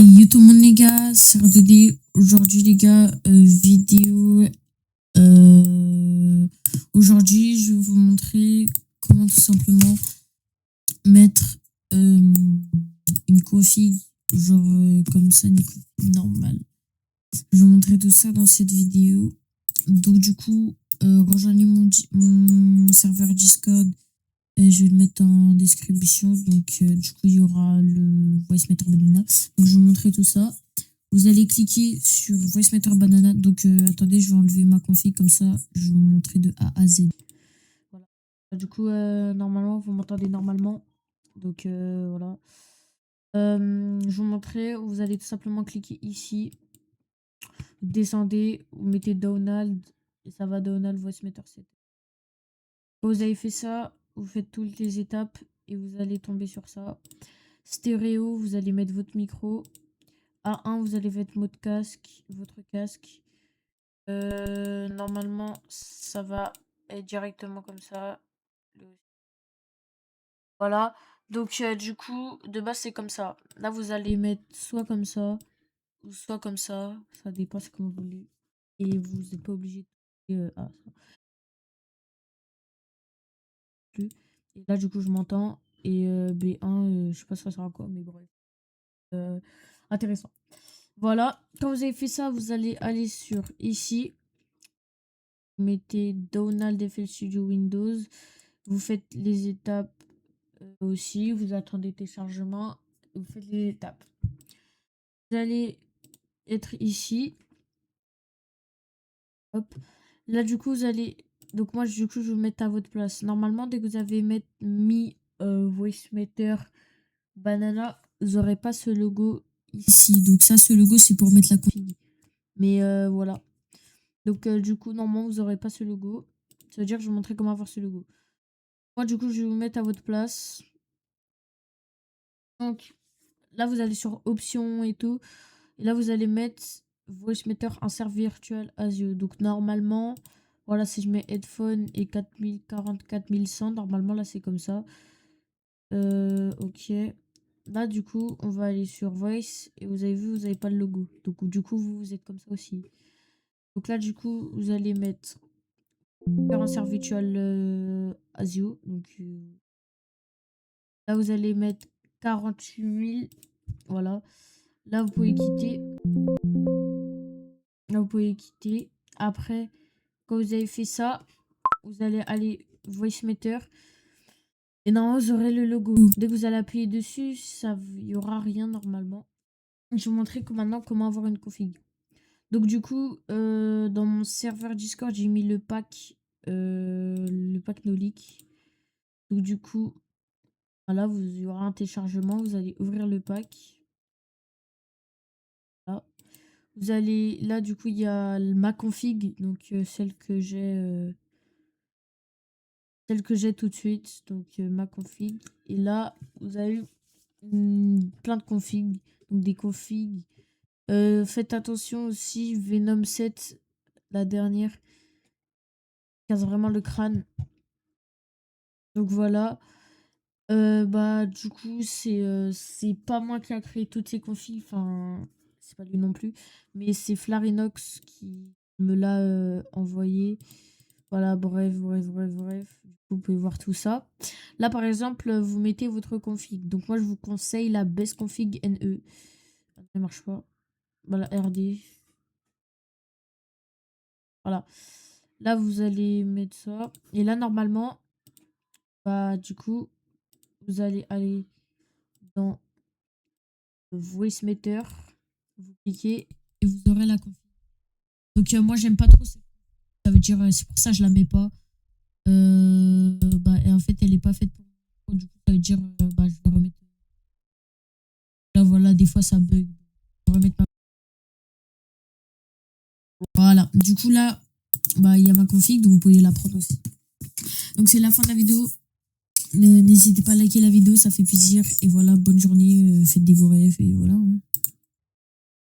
Et yo tout le monde les gars, c'est R2D. Aujourd'hui les gars, vidéo. Aujourd'hui je vais vous montrer comment tout simplement mettre une config, genre comme ça, une config normale. Je vais vous montrer tout ça dans cette vidéo. Donc du coup, rejoignez mon serveur Discord. Je vais le mettre en description. Donc du coup il y aura le Voicemeeter Banana. Donc je vais vous montrer tout ça. Vous allez cliquer sur Voicemeeter Banana. Donc attendez, je vais enlever ma config comme ça. Je vais vous montrer de A à Z. Voilà. Du coup normalement vous m'entendez normalement. Donc voilà. Je vais vous montrer. Vous allez tout simplement cliquer ici. Vous descendez, vous mettez Donald et ça va Donald Voicemeeter 7. Quand vous avez fait ça, vous faites toutes les étapes et vous allez tomber sur ça. Stéréo, vous allez mettre votre micro. A1, vous allez mettre votre casque. Normalement, ça va être directement comme ça. Voilà. Donc, du coup, de base, c'est comme ça. Là, vous allez mettre soit comme ça, ou soit comme ça. Ça dépend, c'est comme vous voulez. Et vous n'êtes pas obligé de... Et là, du coup, je m'entends. Et B1, je sais pas si ça sert à quoi, mais bref. Intéressant. Voilà. Quand vous avez fait ça, vous allez aller sur ici. Vous mettez Donald FL Studio Windows. Vous faites les étapes aussi. Vous attendez téléchargement. Vous faites les étapes. Vous allez être ici. Hop. Là, du coup, vous allez... Donc moi, du coup, je vais vous mettre à votre place. Normalement, dès que vous avez mis Voicemeeter Banana, vous n'aurez pas ce logo ici. Donc ça, ce logo, c'est pour mettre la config. Mais voilà. Donc du coup, normalement, vous n'aurez pas ce logo. Ça veut dire que je vais vous montrer comment avoir ce logo. Moi, du coup, je vais vous mettre à votre place. Donc là, vous allez sur options et tout. Et là, vous allez mettre Voicemeeter insert virtual Asio. Donc normalement, voilà, si je mets headphone et 4044 normalement, là, c'est comme ça. Ok. Là, du coup, on va aller sur Voice. Et vous avez vu, vous n'avez pas le logo. Donc, du coup, vous êtes comme ça aussi. Donc là, du coup, vous allez mettre insert virtual Asio. Donc là, vous allez mettre 48 000. Voilà. Là, vous pouvez quitter. Là, vous pouvez quitter. Après, quand vous avez fait ça, vous allez aller Voicemeeter. Et normalement, vous aurez le logo. Dès que vous allez appuyer dessus, il n'y aura rien normalement. Je vais vous montrer maintenant comment avoir une config. Donc du coup, dans mon serveur Discord, j'ai mis le pack no leak. Donc du coup, voilà, il y aura un téléchargement. Vous allez ouvrir le pack. Là. Vous allez, là du coup, il y a ma config, donc celle que j'ai tout de suite. Donc ma config. Et là, vous avez plein de configs. Donc des configs. Faites attention aussi, Venom 7, la dernière, casse vraiment le crâne. Donc voilà. Bah du coup c'est pas moi qui a créé toutes ces configs, enfin c'est pas lui non plus, mais c'est Flarinox qui me l'a envoyé. Voilà, bref. Vous pouvez voir tout ça. Là par exemple, vous mettez votre config. Donc moi je vous conseille la best config NE. Ça marche pas. Voilà, RD. Voilà. Là vous allez mettre ça. Et là normalement, bah du coup, vous allez aller dans Voicemeter, vous cliquez et vous aurez la config. Donc moi j'aime pas trop ça veut dire c'est pour ça que je la mets pas. Bah et en fait elle est pas faite pour moi. Du coup ça veut dire bah je vais remettre. Là voilà, des fois ça bug. Je vais remettre ma... Voilà. Du coup là bah il y a ma config, donc vous pouvez la prendre aussi. Donc c'est la fin de la vidéo. N'hésitez pas à liker la vidéo, ça fait plaisir. Et voilà, bonne journée, faites des beaux rêves et voilà.